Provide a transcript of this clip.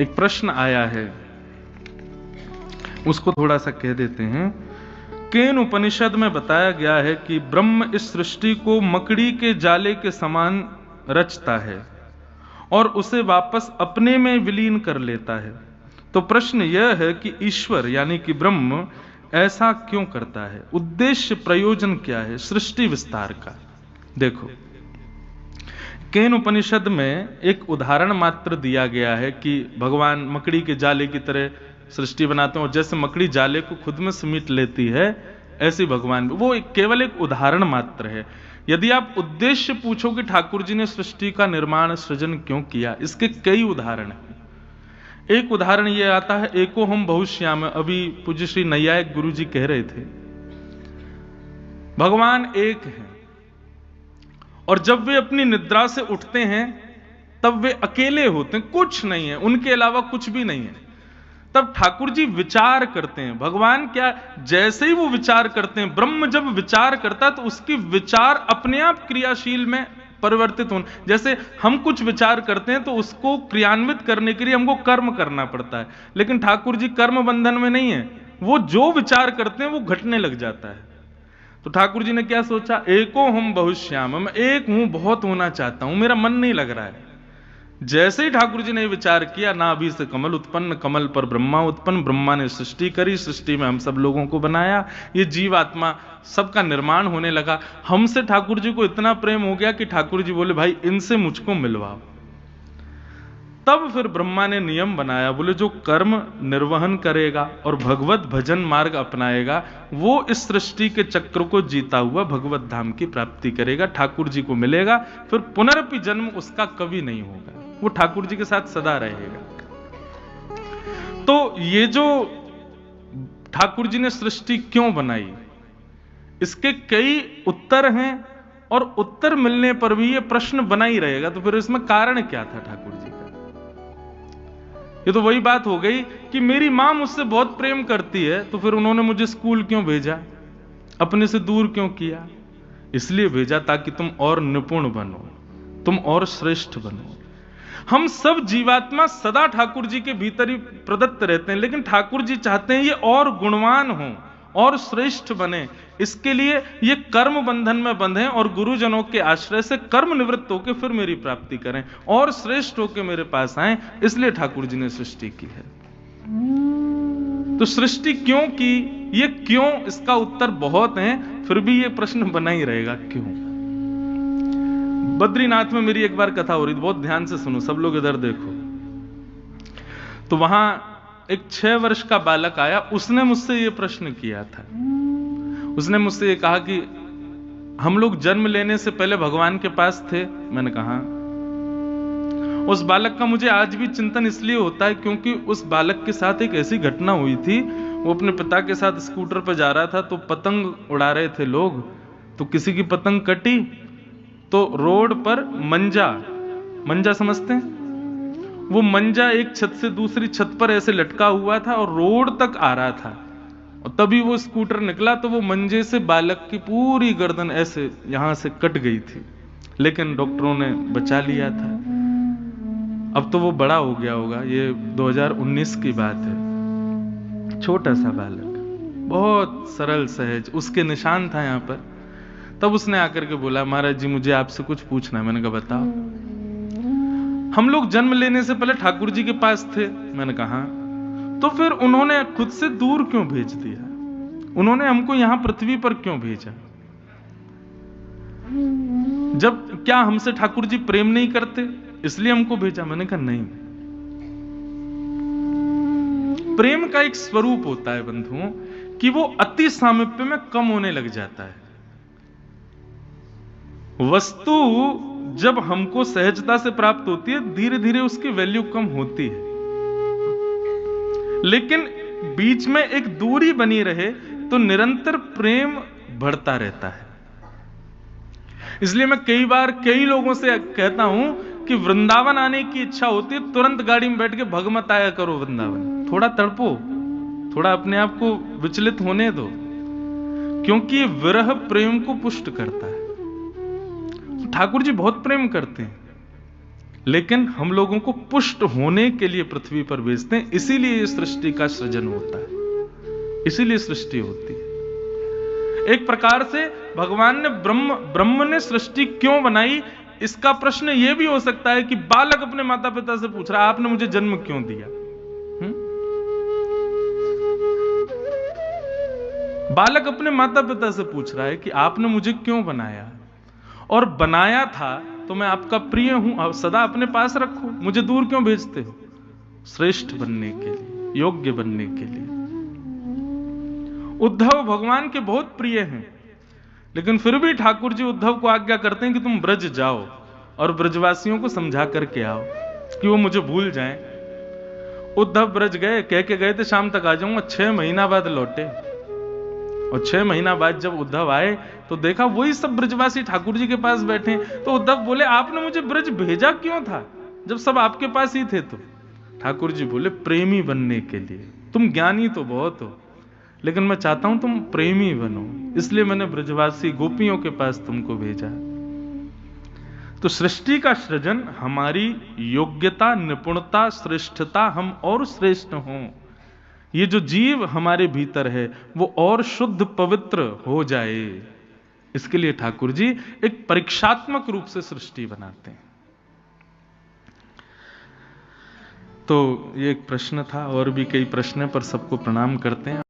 एक प्रश्न आया है, उसको थोड़ा सा कह देते हैं। केन उपनिषद में बताया गया है कि ब्रह्म इस सृष्टि को मकड़ी के जाले के समान रचता है और उसे वापस अपने में विलीन कर लेता है। तो प्रश्न यह है कि ईश्वर यानी कि ब्रह्म ऐसा क्यों करता है? उद्देश्य प्रयोजन क्या है सृष्टि विस्तार का? देखो, केन उपनिषद में एक उदाहरण मात्र दिया गया है कि भगवान मकड़ी के जाले की तरह सृष्टि बनाते हैं और जैसे मकड़ी जाले को खुद में समेट लेती है ऐसे भगवान, वो केवल एक उदाहरण मात्र है। यदि आप उद्देश्य पूछो कि ठाकुर जी ने सृष्टि का निर्माण सृजन क्यों किया, इसके कई उदाहरण हैं। एक उदाहरण यह आता है, एको हम बहुश्याम। अभी पूज्य श्री नैयायिक गुरु जी कह रहे थे भगवान एक है और जब वे अपनी निद्रा से उठते हैं तब वे अकेले होते हैं, कुछ नहीं है, उनके अलावा कुछ भी नहीं है। तब ठाकुर जी विचार करते हैं। भगवान क्या, जैसे ही वो विचार करते हैं, ब्रह्म जब विचार करता है तो उसकी विचार अपने आप क्रियाशील में परिवर्तित होने। जैसे हम कुछ विचार करते हैं तो उसको क्रियान्वित करने के लिए हमको कर्म करना पड़ता है, लेकिन ठाकुर जी कर्म बंधन में नहीं है, वो जो विचार करते हैं वो घटने लग जाता है। तो ठाकुर जी ने क्या सोचा, एको हम बहुश्याम, मैं एक हूं, बहुत होना चाहता हूं, मेरा मन नहीं लग रहा है। जैसे ही ठाकुर जी ने विचार किया, नाभि से कमल उत्पन्न, कमल पर ब्रह्मा उत्पन्न, ब्रह्मा ने सृष्टि करी, सृष्टि में हम सब लोगों को बनाया, ये जीवात्मा सबका निर्माण होने लगा। हमसे ठाकुर जी को इतना प्रेम हो गया कि ठाकुर जी बोले भाई इनसे मुझको मिलवाओ। तब फिर ब्रह्मा ने नियम बनाया, बोले जो कर्म निर्वहन करेगा और भगवत भजन मार्ग अपनाएगा वो इस सृष्टि के चक्र को जीता हुआ भगवत धाम की प्राप्ति करेगा, ठाकुर जी को मिलेगा, फिर पुनरपि जन्म उसका कभी नहीं होगा, वो ठाकुर जी के साथ सदा रहेगा। तो ये जो ठाकुर जी ने सृष्टि क्यों बनाई, इसके कई उत्तर हैं और उत्तर मिलने पर भी ये प्रश्न बना ही रहेगा। तो फिर इसमें कारण क्या था ठाकुर जी का? ये तो वही बात हो गई कि मेरी मां मुझसे बहुत प्रेम करती है, तो फिर उन्होंने मुझे स्कूल क्यों भेजा, अपने से दूर क्यों किया? इसलिए भेजा ताकि तुम और निपुण बनो, तुम और श्रेष्ठ बनो। हम सब जीवात्मा सदा ठाकुर जी के भीतर ही प्रदत्त रहते हैं, लेकिन ठाकुर जी चाहते हैं ये और गुणवान हो और श्रेष्ठ बने। इसके लिए ये कर्म बंधन में बंधे और गुरुजनों के आश्रय से कर्म निवृत्त होकर फिर मेरी प्राप्ति करें और श्रेष्ठ होकर मेरे पास आए। इसलिए ठाकुर जी ने सृष्टि की है। तो सृष्टि क्यों की, ये क्यों, इसका उत्तर बहुत है, फिर भी ये प्रश्न बना ही रहेगा क्यों। बद्रीनाथ में मेरी एक बार कथा हो रही थी, बहुत ध्यान से सुनो सब लोग, इधर देखो। तो वहां एक 6 वर्ष का बालक आया, उसने मुझसे ये प्रश्न किया था। उसने मुझसे ये कहा कि हम लोग जन्म लेने से पहले भगवान के पास थे। मैंने कहा, उस बालक का मुझे आज भी चिंतन इसलिए होता है क्योंकि उस बालक के साथ एक ऐसी घटना हुई थी। वो अपने पिता के साथ स्कूटर पर जा रहा था, तो पतंग उड़ा रहे थे लोग, तो किसी की पतंग कटी, तो रोड पर मंजा समझते हैं, वो मंजा एक छत से दूसरी छत पर ऐसे लटका हुआ था और रोड तक आ रहा था। और तभी वो स्कूटर निकला तो वो मंजे से बालक की पूरी गर्दन ऐसे यहां से कट गई थी, लेकिन डॉक्टरों ने बचा लिया था। अब तो वो बड़ा हो गया होगा, ये 2019 की बात है। छोटा सा बालक, बहुत सरल सहज, उसके निशान था यहाँ पर। तब उसने आकर के बोला, महाराज जी मुझे आपसे कुछ पूछना है। मैंने कहा बताओ। हम लोग जन्म लेने से पहले ठाकुर जी के पास थे। मैंने कहा, तो फिर उन्होंने खुद से दूर क्यों भेज दिया, उन्होंने हमको यहां पृथ्वी पर क्यों भेजा? जब क्या हमसे ठाकुर जी प्रेम नहीं करते इसलिए हमको भेजा? मैंने कहा नहीं, प्रेम का एक स्वरूप होता है बंधुओं कि वो अति सामीप्य में कम होने लग जाता है। वस्तु जब हमको सहजता से प्राप्त होती है, धीरे धीरे उसकी वैल्यू कम होती है, लेकिन बीच में एक दूरी बनी रहे तो निरंतर प्रेम बढ़ता रहता है। इसलिए मैं कई बार कई लोगों से कहता हूं कि वृंदावन आने की इच्छा होती है, तुरंत गाड़ी में बैठ के भगमत आया करो वृंदावन, थोड़ा तड़पो, थोड़ा अपने आप को विचलित होने दो, क्योंकि ये विरह प्रेम को पुष्ट करता है। ठाकुर जी बहुत प्रेम करते हैं, लेकिन हम लोगों को पुष्ट होने के लिए पृथ्वी पर भेजते हैं, इसीलिए ये सृष्टि का सृजन होता है, इसीलिए सृष्टि होती है। एक प्रकार से भगवान ने ब्रह्म ने सृष्टि क्यों बनाई, इसका प्रश्न यह भी हो सकता है कि बालक अपने माता पिता से पूछ रहा है, आपने मुझे जन्म क्यों दिया? बालक अपने माता पिता से पूछ रहा है कि आपने मुझे क्यों बनाया, और बनाया था तो मैं आपका प्रिय हूं, आप सदा अपने पास रखो, मुझे दूर क्यों भेजते हो? श्रेष्ठ बनने के लिए, योग्य बनने के लिए। उद्धव भगवान के बहुत प्रिय हैं, लेकिन फिर भी ठाकुर जी उद्धव को आज्ञा करते हैं कि तुम ब्रज जाओ और ब्रजवासियों को समझा करके आओ कि वो मुझे भूल जाएं। उद्धव ब्रज गए, कह के गए थे शाम तक आ जाऊंगा, 6 महीना बाद लौटे। और 6 महीना बाद जब उद्धव आए तो देखा वही सब ब्रजवासी ठाकुर जी के पास बैठे। तो उद्धव बोले, आपने मुझे ब्रज भेजा क्यों था जब सब आपके पास ही थे? तो ठाकुर जी बोले, प्रेमी बनने के लिए। तुम ज्ञानी तो बहुत हो, लेकिन मैं चाहता हूं तुम प्रेमी बनो, इसलिए मैंने ब्रजवासी गोपियों के पास तुमको भेजा। तो सृष्टि का सृजन हमारी योग्यता, निपुणता, श्रेष्ठता, हम और श्रेष्ठ हों, ये जो जीव हमारे भीतर है वो और शुद्ध पवित्र हो जाए, इसके लिए ठाकुर जी एक परीक्षात्मक रूप से सृष्टि बनाते हैं। तो ये एक प्रश्न था, और भी कई प्रश्न पर सबको प्रणाम करते हैं।